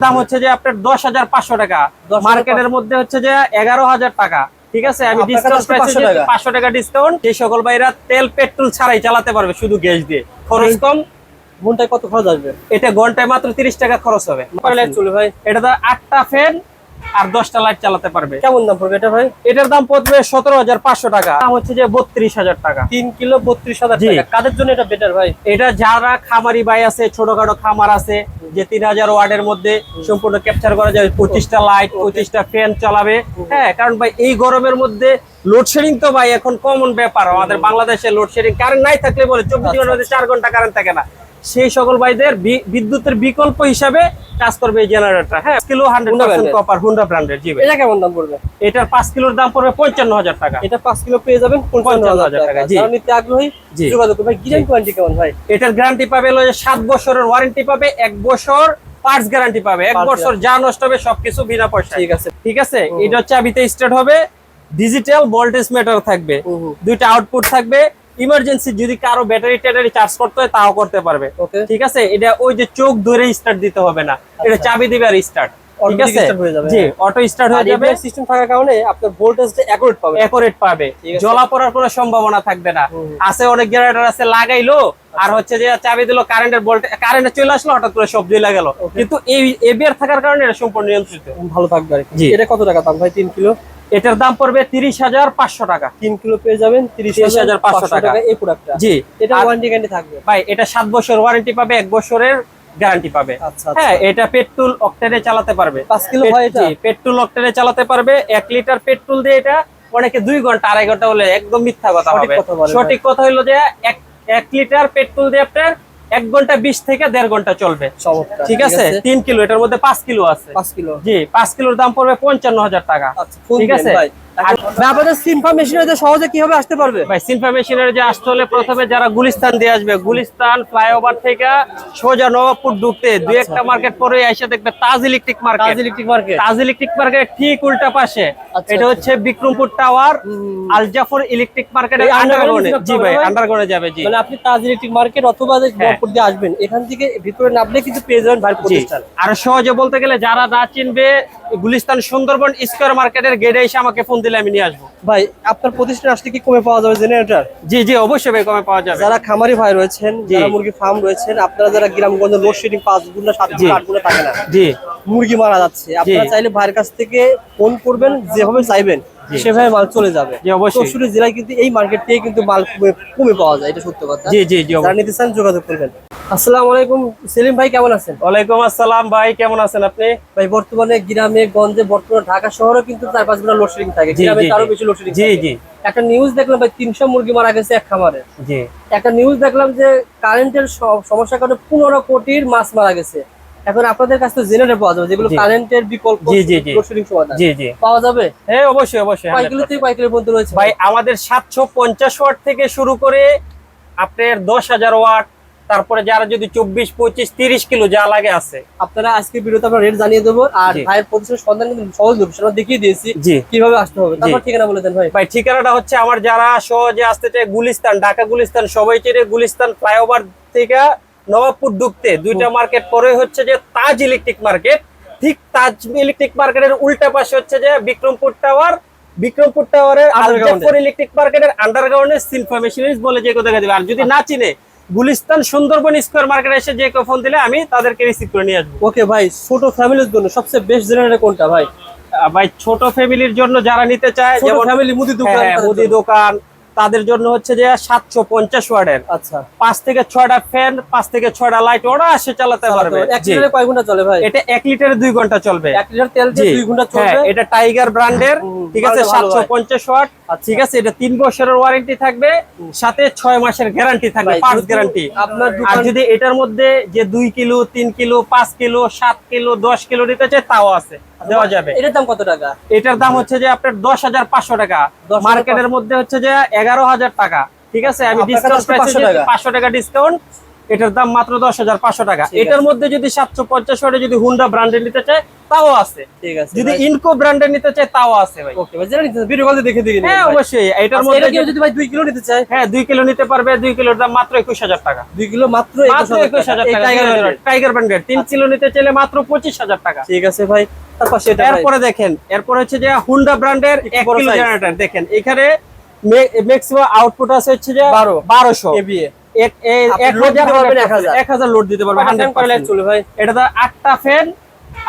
দাম হচ্ছে যে আপনার 10,500 টাকা, মার্কেটের মধ্যে হচ্ছে যে 11,000 টাকা। ঠিক আছে, আমি ডিসকাউন্ট প্রাইসে 500 টাকা ডিসকাউন্ট। যে সকল ভাইরা তেল পেট্রোল ছাড়াই চালাতে পারবে, শুধু গ্যাস দিয়ে, খরচ কম। ঘন্টায় কত খরচ আসবে? এটা ঘন্টায় মাত্র 30 টাকা খরচ হবে। ভাই এটা 8টা ফ্যান আর 10টা লাইট চালাতে পারবে। কেমন দাম পড়বে এটা ভাই? এটার দাম পড়বে 17,500 টাকা। দাম হচ্ছে যে 32,000 টাকা। 3 কিলো 32,000 টাকা। কাদের জন্য এটা বেটার ভাই? এটা যারা খামারি ভাই আছে, ছোটখাটো খামার আছে, যে 3000 ওয়াটের মধ্যে সম্পূর্ণ ক্যাপচার করা যাবে, 25টা লাইট, 25টা ফ্যান চালাবে। হ্যাঁ, কারণ ভাই এই গরমের মধ্যে লোডশেডিং তো ভাই এখন কমন ব্যাপার। আমাদের বাংলাদেশে লোডশেডিং, কারেন্ট নাই থাকলে বলে 24 ঘন্টার মধ্যে 4 ঘন্টা কারেন্ট থাকে না। সেই সকল ভাইদের বিদ্যুতের বিকল্প হিসাবে কাজ করবে এই জেনারেটরটা। হ্যাঁ, কিলো 100% কপার, হুন্ডা ব্র্যান্ডের। জি ভাই। এটা কেমন দাম পড়বে? এটার 5 কিলোর দাম পড়বে 55,000 টাকা। এটা 5 কিলো পেয়ে যাবেন 55,000 টাকা। জি। যারা নিতে আগ্রহী যোগাযোগ করবেন। ভাই গ্যারান্টি ওয়ারেন্টি কেমন ভাই? এটার গ্যারান্টি পাবে হলো 7 বছরের ওয়ারেন্টি পাবে, 1 বছর পার্টস গ্যারান্টি পাবে, 1 বছর যা নষ্ট হবে সবকিছু বিনা পয়সা। ঠিক আছে, ঠিক আছে। এটা চাবিতে স্টার্ট হবে, ডিজিটাল ভোল্টেজ মিটার থাকবে, 2টা আউটপুট থাকবে। ইমার্জেন্সি যদি কারো ব্যাটারি চার্জ করতে হয় তাও করতে পারবে। ঠিক আছে। এটা ওই যে চোখ ধরে স্টার্ট দিতে হবে না, এটা চাবি দিবে আর স্টার্ট। ঠিক আছে, জি, অটো স্টার্ট হয়ে যাবে। সিস্টেম থাকার কারণে আপনার ভোল্টেজটা অ্যাকুরেট পাবে, জ্বলা পড়ার কোনো সম্ভাবনা থাকবে না। আছে অনেক জেনারেটর আছে, লাগাইলো আর হচ্ছে যে চাবি দিল, কারেন্টে চলে আসলো, হঠাৎ করে সব জ্বলে গেল। কিন্তু এই এবিআর থাকার কারণে এটা সম্পূর্ণ নিয়ন্ত্রিত, ভালো থাকবে আর কি। এটা কত টাকা দাম ভাই? 3 কিলো এটার দাম পড়বে 30,500 টাকা। 3 কিলো পেয়ে যাবেন 30,500 টাকা এই প্রোডাক্টটা। জি। এটা ওয়ারেন্টি গ্যারান্টি থাকবে ভাই। এটা 7 বছর ওয়ারেন্টি পাবে, 1 বছরের গ্যারান্টি পাবে। হ্যাঁ, এটা পেট্রোল অকটেনে চালাতে পারবে। 5 কিলো হয় এটা? পেট্রোল অকটেনে চালাতে পারবে। 1 লিটার পেট্রোল দিয়ে এটা অনেকে 2 ঘন্টা 2.5 ঘন্টা বলে, একদম মিথ্যা কথা হবে। সঠিক কথা হলো যে 1 লিটার পেট্রোল দিয়ে আপনার 1 ঘন্টা 20 থেকে 1.5 ঘন্টা চলবে। ঠিক আছে। 3 কিলো, এটার মধ্যে 5 কিলো আছে। 5 কিলো জি, 5 কিলোর দাম পড়বে 55,000 টাকা। ঠিক আছে। আপনাদের সিনফা মেশিনারিতে সহজে কিভাবে আসতে পারবে ভাই? সিনফা মেশিনারি যে আসতে হলে প্রথমে যারা গুলিস্তান দিয়ে আসবে, গুলিস্তান ফ্লাইওভার থেকে সোজা নবাবপুর ঢুকতে 2-1টা মার্কেট পরে এসে দেখবে তাজ ইলেকট্রিক মার্কেট। তাজ ইলেকট্রিক মার্কেট ঠিক উল্টা পাশে এটা হচ্ছে বিক্রমপুর টাওয়ার, আল জাফর ইলেকট্রিক মার্কেটের আন্ডারগ্রাউন্ডে। জি ভাই, আন্ডারগ্রাউন্ডে যাবে। জি, মানে আপনি তাজ ইলেকট্রিক মার্কেট অথবা নবাবপুর দিয়ে আসবেন, এখান থেকে ভিতরে নামলে কিন্তু পেয়ে যাবেন ভাই প্রতিষ্ঠান। আর সহজে বলতে গেলে যারা না চিনবে, গুলিস্তান সুন্দরবন স্কয়ার মার্কেটের গেটে এসে আমাকে ফোন দিলে আমি নিয়ে আসবো। ভাই আপনার প্রতিষ্ঠান আসলে কি কমে পাওয়া যাবে জেনারেটর? জি জি, অবশ্যই ভাই, কমে পাওয়া যাবে। যারা খামারি ভাই রয়েছেন, যারা মুরগি ফার্ম রয়েছেন, আপনারা যারা গ্রামগঞ্জে লোডশেডিং 5 গুণা 7 গুণা 8 গুণা থাকে না, জি, মুরগি মারা যাচ্ছে, আপনারা চাইলে ভাইয়ের কাছ থেকে ফোন করবেন, যেভাবে চাইবেন সেভাবে মাল চলে যাবে। চৌষট্টি জেলায় কিন্তু এই মার্কেট থেকে কিন্তু মাল কমে পাওয়া যায়, এটা সত্য কথা। জি জি জি, যারা নিতে চান যোগাযোগ করবেন। আসসালামু আলাইকুম সেলিম ভাই, কেমন আছেন? ওয়ালাইকুম আসসালাম ভাই, কেমন আছেন আপনি? ভাই বর্তমানে গ্রামে গঞ্জে, বর্তমানে ঢাকা শহরে কিন্তু 4-5 গুণা লোডশেডিং থাকে, গ্রামে আরো বেশি লোডশেডিং। জি জি। একটা নিউজ দেখলাম ভাই 300 মুরগি মারা গেছে এক খামারে। জি। একটা নিউজ দেখলাম যে কারেন্টের সমস্যার কারণে 15 কোটির মাছ মারা গেছে। এখন আপনাদের কাছে তো জেনারেটর পাওয়া যাবে, যেগুলো কারেন্টের বিকল্প লোডশেডিং সমাধান পাওয়া যাবে? হ্যাঁ, অবশ্যই অবশ্যই। কয় কিলো থেকে কয় কিলোর মধ্যে রয়েছে ভাই? আমাদের 750 ওয়াট থেকে শুরু করে আপনার 10,000 ওয়াট, তারপরে যারা যদি 24, 25, 30 কিলো যা লাগে আছে। আপনারা আজকে ভিডিওতে আমরা রেট জানিয়ে দেবো, আর ভাইয়ের প্রতিষ্ঠানের সন্ধান কিন্তু সহজ লোকেশন দেখিয়ে দিয়েছি কিভাবে আসতে হবে। তারপর ঠিকানা বলে দেন ভাই। ভাই ঠিকানাটা হচ্ছে, আমার যারা সহজে আসতে চায় গুলিস্তান, ঢাকা গুলিস্তান সবাই চেনে, গুলিস্তান ফ্লাইওভার থেকে নবাবপুর ঢুকতে 2টা মার্কেট পরে হচ্ছে যে তাজ ইলেকট্রিক মার্কেট। ঠিক তাজ ইলেকট্রিক মার্কেটের উল্টা পাশে হচ্ছে যে বিক্রমপুর টাওয়ার, বিক্রমপুর টাওয়ারের আল জাফর ইলেকট্রিক মার্কেটের আন্ডারগ্রাউন্ডে সিনফা মেশিনারিজ বলে যে কোথায় দিবে। আর যদি না চিনে, গুলিস্তান সুন্দরবন স্কয়ার মার্কেটে এসে যে কেউ ফোন দিলে আমি তাদেরকে রিসিভ করে নিয়ে আসবো। ওকে ভাই, ছোট ফ্যামিলির জন্য সবচেয়ে বেস্ট জেনারেটর কোনটা ভাই? ভাই ছোট ফ্যামিলির জন্য যারা নিতে চায়, যেমন ফ্যামিলি মুদি দোকান, তাদের জন্য হচ্ছে যে 750 ওয়াটের। আচ্ছা, 5 থেকে 6টা ফ্যান, 5 থেকে 6টা লাইট ওরা আসে চালাতে পারবে। 1 লিটারে কয় ঘন্টা চলে ভাই? এটা 1 লিটারে 2 ঘন্টা চলবে। 1 লিটার তেল দিয়ে 2 ঘন্টা চলবে। এটা টাইগার ব্র্যান্ডের। ঠিক আছে, 750 ওয়াট। ঠিক আছে, এটা 3 বছরের ওয়ারেন্টি থাকবে, সাথে 6 মাসের গ্যারান্টি থাকবে, পার্টস গ্যারান্টি। আর যদি এটার মধ্যে যে 2 kilo, 3 kilo, 5 kilo, 7 kilo, 10 kilo নিতে চায় তাও আছে, দেওয়া যাবে। এটার দাম কত টাকা? এটার দাম হচ্ছে যে আপনার 10,500 টাকা, মার্কেটের মধ্যে হচ্ছে যে 11,000 টাকা। ঠিক আছে, আমি ডিসকাউন্ট প্রাইসে 500 টাকা ডিসকাউন্ট, এটার দাম মাত্র 10,500 টাকা। এটার মধ্যে যদি 750 ওয়াটে যদি হুন্ডা ব্র্যান্ডের নিতে চায় তাও আছে। ঠিক আছে যদি ভাই। ইনকো ব্র্যান্ডের নিতে চাই তাও আছে ভাই। ওকে ভাই, যেটা নিতে চান ভিডিও কলে দেখে দিবেন। হ্যাঁ অবশ্যই। এটার আচ্ছা, মধ্যে এটা কেউ যদি ভাই 2 কিলো নিতে চায়? হ্যাঁ 2 কিলো নিতে পারবে। 2 কিলোর দাম মাত্র 21000 টাকা। 2 কিলো মাত্র মাত্র 21000 টাকা। টাইগার ব্র্যান্ডের 3 কিলো নিতে চাইলে মাত্র 25000 টাকা। ঠিক আছে ভাই। তারপর সেটা ভাই এরপরে দেখেন, এরপর হচ্ছে যে হুন্ডা ব্র্যান্ডের 1 বড় কিলো size। জেনারেটর দেখেন। এখানে ম্যাক্সিমাম আউটপুট আছে হচ্ছে যে 1200 কেভিএ। 1000 লোড দিতে পারবে 100%। চলে ভাই। এটাতে 8টা ফ্যান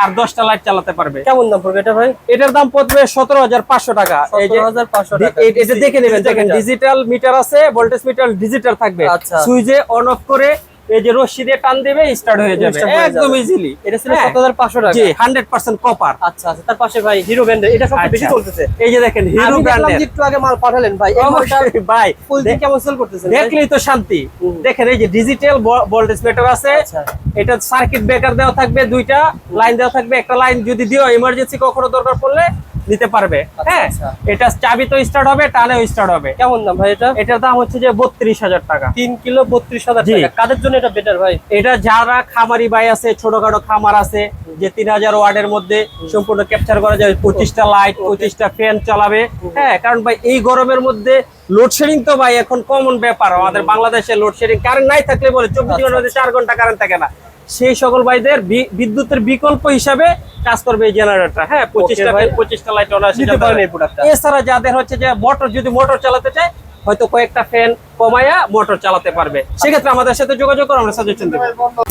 আর 10টা লাইট চালাতে পারবে। কেমন দাম পড়বে এটা ভাই? এটার দাম পড়বে 17500 টাকা। এই যে 17500 টাকা। এটা দেখে নেবেন, দেখেন ডিজিটাল মিটার আছে, ভোল্টেজ মিটার ডিজিটাল থাকবে। আচ্ছা। সুইচে অন অফ করে এই যে রশি দিয়ে টান দিবে স্টার্ট হয়ে যাবে একদম ইজিলি। এটা ছিল 7500 টাকা। জি 100% কপার। আচ্ছা আচ্ছা। তার পাশে ভাই হিরো ব্র্যান্ডের, এটা সবচেয়ে বেশি চলতেছে। এই যে দেখেন হিরো ব্র্যান্ডের, একটু আগে মাল পাঠালেন ভাই, এই মালটা ভাই ফুল দিন কেমন সেল করতেছেন ভাই? দেখলেই তো শান্তি। দেখেন এই যে ডিজিটাল ভোল্টেজ মিটার আছে। আচ্ছা। এটা সার্কিট ব্রেকার দেওয়া থাকবে, 2টা লাইন দেওয়া থাকবে। একটা লাইন যদি দিও ইমার্জেন্সি কখনো দরকার পড়লে নিতে পারবে। হ্যাঁ আচ্ছা। এটা চাবি তো স্টার্ট হবে, টানেও স্টার্ট হবে। কেমন দাম ভাই এটা? এটার দাম হচ্ছে যে 32000 টাকা। 3 কিলো 32000 জি। টাকা। কাদের জন্য এটা বেটার ভাই? এটা যারা খামারি ভাই আছে, ছোটখাটো খামার আছে, যে 3000 ওয়াটের মধ্যে সম্পূর্ণ ক্যাপচার করা যাবে, 25টা লাইট 25টা ফ্যান চালাবে। হ্যাঁ কারণ ভাই এই গরমের মধ্যে লোডশেডিং তো ভাই এখন কমন ব্যাপার। আমাদের বাংলাদেশে লোডশেডিং, কারেন্ট নাই থাকলে বলে 24 ঘন্টার মধ্যে 4 ঘন্টা কারেন্ট থাকে না। সেই সকল ভাইদের বিদ্যুতের বিকল্প হিসাবে কাজ করবে এই জেনারেটর। হ্যাঁ 25টা লাইট নিতে পারেন এই প্রোডাক্টটা। এছাড়া যাদের হচ্ছে যে মোটর, যদি মোটর চালাতে চায় হয়তো কয়েকটা ফ্যান কমায়া মোটর চালাতে পারবে, সেক্ষেত্রে আমাদের সাথে যোগাযোগ করে আমরা সাজেশন দেব।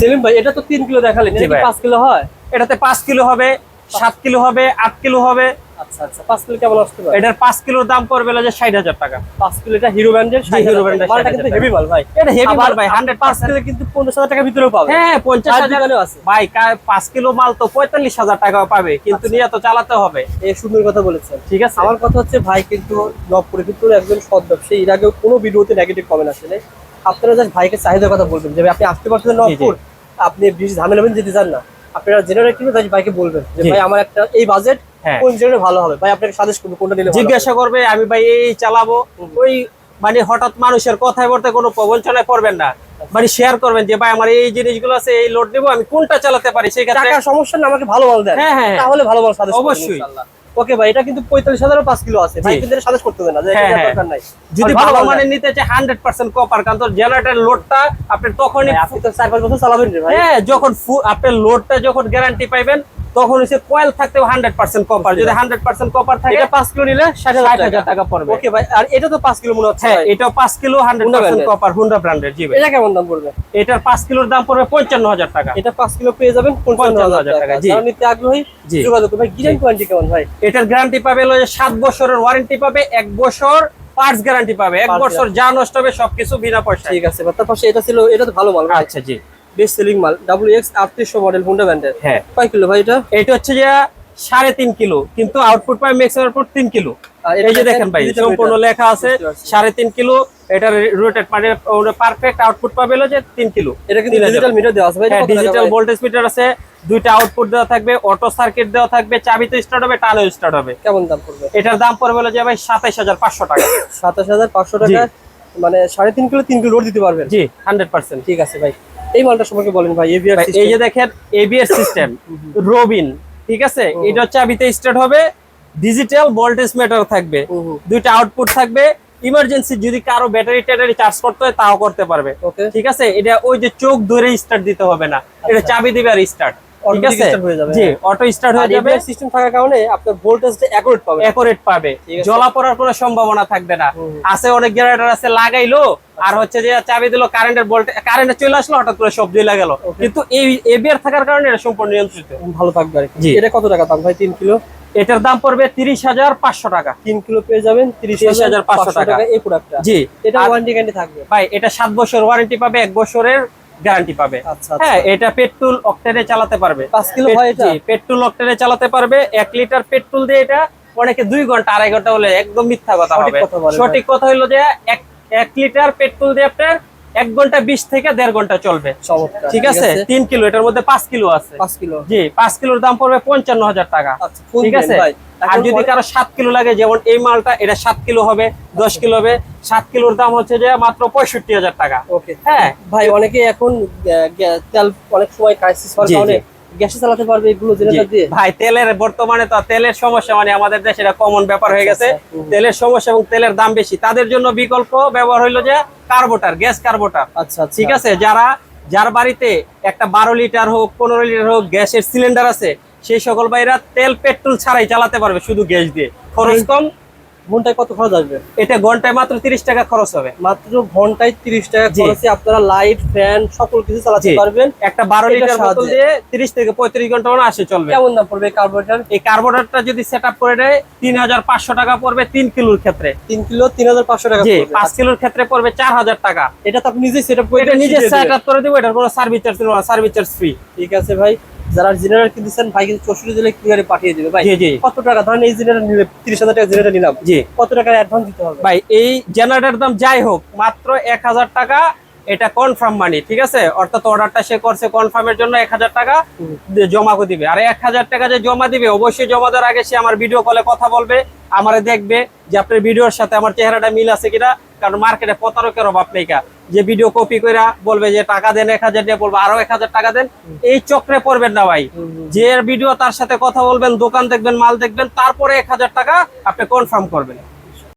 সেলিম ভাই এটা তো 3 কিলো দেখালেন, এটা জি কি ভাই। 5 কিলো হয়? এটাতে 5 কিলো হবে, 7 কিলো হবে, 8 কিলো হবে। আচ্ছা আচ্ছা। 5 কিলো কেমন আসতে পারে? এটার 5 কিলোর দাম পড়বে যে 60000 টাকা। 5 কিলো এটা হিরো ব্র্যান্ডের, হিরো ব্র্যান্ডের মালটা কিন্তু হেভি মাল ভাই। এটা হেভি মাল আবার ভাই 5 100%। কিলো কিন্তু 50000 টাকার ভিতরেও পাবে। হ্যাঁ 50000 দোকানেও আছে ভাই। 5 কিলো মাল তো 45000 টাকাও পাবে, কিন্তু নিয়ে তো চালাতে হবে। এই সুন্দর কথা বলেছেন। ঠিক আছে। আমার কথা হচ্ছে ভাই কিন্তু নবপুরে কিন্তু একজন সৎ ব্যবসায়ী, এর আগেও কোনো ভিডিওতে নেগেটিভ কমেন্ট আসে নাই। আপনারা জাস্ট ভাইকে চাহিদার কথা বলবেন যে ভাই আপনি আসতে পারছেন নবপুর, আপনি বেশি ঝামেলা যেতে চান না, আপনারা জেনারেল কিনে জাস্ট ভাইকে বলবেন যে ভাই আমার একটা এই বাজেট, হ্যাঁ। কোন জেনারেল ভালো হবে, ভাই আপনাকে সাজেস্ট করবো কোনটা নিলে ভালো হবে। জিজ্ঞাসা করবে আমি ভাই এই চালাবো। ওই মানে হঠাৎ মানুষের কথায় বলতে কোনো প্রবঞ্চনায় পড়বেন না, মানে শেয়ার করবেন যে ভাই আমার এই জিনিসগুলো আছে, এই লোড নেবো, আমি কোনটা চালাতে পারি। সেই ক্ষেত্রে টাকার সমস্যা না, আমাকে ভালো মাল দেন। হ্যাঁ, হ্যাঁ। তাহলে ভালো মাল সাজেস্ট অবশ্যই। ওকে ভাই, এটা কিন্তু 45000 5 কিলো আছে ভাই, জি। কিন্তু সাজেস্ট করতে দেন না যে হ্যাঁ, এটা হ্যাঁ। দরকার নাই। যদি আর ভালো মাল মানের দেন। নিতে চাই 100% কপার, কারণ তো জেনারেটর লোডটা আপনি তখনই, ভাই, আপনি তো 4-5 বছর চালাবেন রে ভাই। হ্যাঁ যখন আপনার লোডটা যখন গ্যারান্টি পাইবেন তখন হচ্ছে কয়েল থাকতেও 100% কপার। যদি 100% কপার থাকে এটা 5 কিলো নিলে 60000 টাকা পড়বে। ওকে ভাই, আর এটা তো 5 কিলো মনে হচ্ছে হ্যাঁ ভাই। এটাও 5 কিলো 100% কপার, হুন্ডা ব্র্যান্ডের। জি ভাই। এটা কেমন দাম পড়বে? এটার 5 কিলোর দাম পড়বে 55000 টাকা। এটা 5 কিলো পেয়ে যাবেন 55000 টাকা। টাকা, জি। যারা নিতে আগ্রহী জি। যোগাযোগ করুন। ভাই গ্যারান্টি ওয়ারেন্টি কেমন ভাই? এটার গ্যারান্টি পাবে হলো যে 7 বছরের ওয়ারেন্টি পাবে, 1 বছর পার্টস গ্যারান্টি পাবে, 1 Parts বছর যা নষ্ট হবে সবকিছু বিনা পয়সায়। ঠিক আছে, তার পাশে এটা ছিল, এটা তো ভালো মাল ভাই, আচ্ছা জি। বেস্ট সেলিং মাল WX 3800 মডেল হুন্ডা ব্র্যান্ডের। হ্যাঁ কয় কিলো ভাই এটা? এটা হচ্ছে যে 3.5 কিলো, কিন্তু আউটপুট পাবে ম্যাক্সিমাম আউটপুট 3 কিলো। আর এই যে এটা দেখেন ভাই digital সম্পূর্ণ meter। লেখা আছে বুঝতে পারছি। 3.5 কিলো। এটার রোটেট মানে পারফেক্ট আউটপুট পাবে হলো যে 3 কিলো। এটা কিন্তু ডিজিটাল মিটার দেওয়া আছে ভাই। হ্যাঁ ডিজিটাল ভোল্টেজ মিটার আছে, 2টা আউটপুট দেওয়া থাকবে, অটো সার্কিট দেওয়া থাকবে, চাবিতে স্টার্ট হবে, টানেও স্টার্ট হবে। কেমন দাম পড়বে? এটার দাম পড়বে হলো যে ভাই 27500 টাকা। 27500 টাকা, মানে 3.5 কিলো 3 কিলো লোড দিতে পারবেন। জি 100%। ঠিক আছে ভাই, এই মালটা সম্পর্কে বলেন ভাই। এভিআর ভাই, এই যে দেখেন এবিএস সিস্টেম রবিন, ঠিক আছে। এটা চাবিতে স্টার্ট হবে, ডিজিটাল ভোল্টেজ মিটার থাকবে, 2টা আউটপুট থাকবে। ইমার্জেন্সি যদি কারো ব্যাটারি ট্যাটারি চার্জ করতে হয় তাও করতে পারবে। ওকে, ঠিক আছে। এটা ওই যে চোখ ধরে স্টার্ট দিতে হবে না, এটা চাবি দিবে আর স্টার্ট। ঠিক Automatic আছে start হয়ে যাবে। জি অটো স্টার্ট হয়ে যাবে। এভিআর সিস্টেম থাকার কারণে আপনার ভোল্টেজটা অ্যাকুরেট পাবেন। অ্যাকুরেট পাবে, ঠিক আছে। জ্বলা পড়ার কোনো সম্ভাবনা থাকবে না। আছে অনেক জেনারেটর আছে লাগাইলো আর হচ্ছে যে চাবি দিল, কারেন্টের ভোল্টেজ কারেন্টে চলে আসলো, হঠাৎ করে সব জ্বলে গেল। কিন্তু এই এবিআর থাকার কারণে এটা সম্পূর্ণ নিয়ন্ত্রিত। ভালো থাকবে আর কি। জি। এটা কত টাকা দাম ভাই? 3 কিলো? এটার দাম পড়বে 30500 টাকা। 3 কিলো পেয়ে যাবেন 30500 টাকা এই প্রোডাক্টটা। জি। এটা আর ওয়ারেন্টি গ্যারান্টি থাকবে ভাই এটা 7 বছর ওয়ারেন্টি পাবে, 1 বছরের গ্যারান্টি পাবে। আচ্ছা হ্যাঁ এটা পেট্রোল অক্টেনে চালাতে পারবে। 5 কিলো হয় এটা? জি পেট্রোল অক্টেনে চালাতে পারবে। 1 লিটার পেট্রোল দিয়ে এটা অনেকে 2 ঘন্টা 2.5 ঘন্টা বলে একদম মিথ্যা কথা সঠিক হবে। কথা বলেন সঠিক কথা হলো যে 1 লিটার পেট্রোল দিয়ে আপনার 1 ঘন্টা 20 থেকে 1.5 ঘন্টা চলবে। চমৎকার। ঠিক আছে। 3 কিলো, এটার মধ্যে 5 কিলো আছে। 5 কিলো? জি 5 কিলোর দাম পড়বে 55000 টাকা। আচ্ছা, ফুল ঠিক আছে। ভাই। আর যদি কারো 7 কিলো লাগে, যেমন এই মালটা, এটা 7 কিলো হবে, 10 কিলো হবে। 7 কিলোর দাম হচ্ছে যে মাত্র 65000 টাকা। ওকে হ্যাঁ ভাই, অনেকে এখন তেল অনেক সময় ক্রাইসিস হওয়ার জি, কারণে গ্যাসে চালাতে পারবে এগুলো জেনারেটর দিয়ে? ভাই তেলের বর্তমানে তো তেলের সমস্যা মানে আমাদের দেশে এটা কমন ব্যাপার হয়ে গেছে। তেলের সমস্যা এবং তেলের দাম বেশি, তাদের জন্য বিকল্প ব্যবহার হইলো যে কার্বোটার, গ্যাস কার্বোটার। আচ্ছা ঠিক আছে, যার বাড়িতে একটা 12 লিটার হোক 15 লিটার হোক গ্যাসের সিলিন্ডার আছে, সেই সকল ভাইরা তেল পেট্রোল ছাড়াই চালাতে পারবে শুধু গ্যাস দিয়ে, খরচ কম। ঘন্টায় কত খরচ আসবে? এটা ঘন্টায় মাত্র 30 টাকা খরচ হবে। মাত্র ঘন্টায় 30 টাকা জি। খরচে আপনারা লাইট ফ্যান সকল কিছু চালাতে জি। পারবেন। একটা 12 এটার লিটার বোতল সাহায্যে। দিয়ে 30 থেকে 35 ঘন্টা আসে চলবে। কেমন দাম পড়বে কার্বোরেটর? এই কার্বোরেটরটা যদি সেটআপ করে দেয় 3500 টাকা পড়বে 3 কিলোর ক্ষেত্রে। 3 কিলো 3500 টাকা জি, পড়বে। 5 কিলোর ক্ষেত্রে পড়বে 4000 টাকা। এটা তো আপনি নিজেই সেটআপ করে এটা নিজে শিখিয়ে দিবেন। সেটআপ করে দিব, এটার কোনো সার্ভিস চার্জ নেই, সার্ভিস চার্জ ফ্রি। ঠিক আছে ভাই, যারা জেনারেটর কিনতেছেন ভাই কিন্তু 64 জেলায় ক্লিয়ারে পাঠিয়ে দিবে ভাই। জি জি কত টাকা ধরেন এই জেনারেটর নিলে 30,000 টাকা জেনারেটর নিলাম, জি কত টাকা অ্যাডভান্স দিতে হবে? ভাই, এই জেনারেটর দাম যাই হোক মাত্র 1000 টাকা, এটা কনফার্ম মানি। ঠিক আছে, অর্থাৎ অর্ডারটা সে করছে কনফার্মের জন্য 1000 টাকা জমা করে দিবে। আর 1000 টাকা যে জমা দিবে, অবশ্যই জমা দেওয়ার আগে সে আমার ভিডিও কলে কথা বলবে, আমারে দেখবে যে আপনার ভিডিওর সাথে আমার চেহারাটা মিল আছে কিনা। কারণ মার্কেটে প্রতারকের অভাব নেই, যে ভিডিও কপি করে বলবে যে টাকা দেন 1000 দিয়ে, বলবো আরো 1000 টাকা দেন। এই চক্রে পড়বেন না ভাই। যে ভিডিও তার সাথে কথা বলবেন, দোকান দেখবেন, মাল দেখবেন, তারপরে 1000 টাকা আপনি কনফার্ম করবেন।